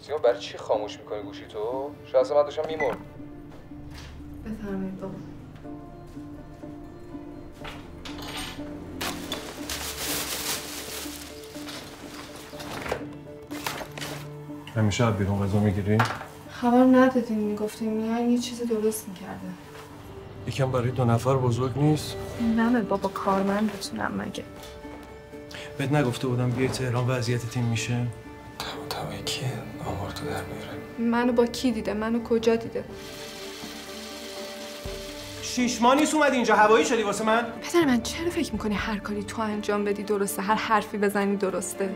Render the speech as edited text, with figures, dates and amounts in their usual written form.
سیما برای چی خاموش میکنی گوشی تو؟ شاید اصلا من داشتم میمرد. بفرمایید بابا. همیشه از بیرون غذا میگیری؟ خبر ندادین میگفتیم میان یه چیز درست میکرده. یکم برای 2 نفر بزرگ نیست؟ نمه بابا کارمند بتونم مگه. بهت نگفته بودم بیای تهران وضعیت تیم میشه؟ تمام کیه؟ آمار تو در میاره. منو با کی دیده؟ منو کجا دیده؟ 6 ماه نیست اومدی اینجا هوایی شدی واسه من؟ پدر من چرا فکر میکنی هر کاری تو انجام بدی درسته؟ هر حرفی بزنی درسته؟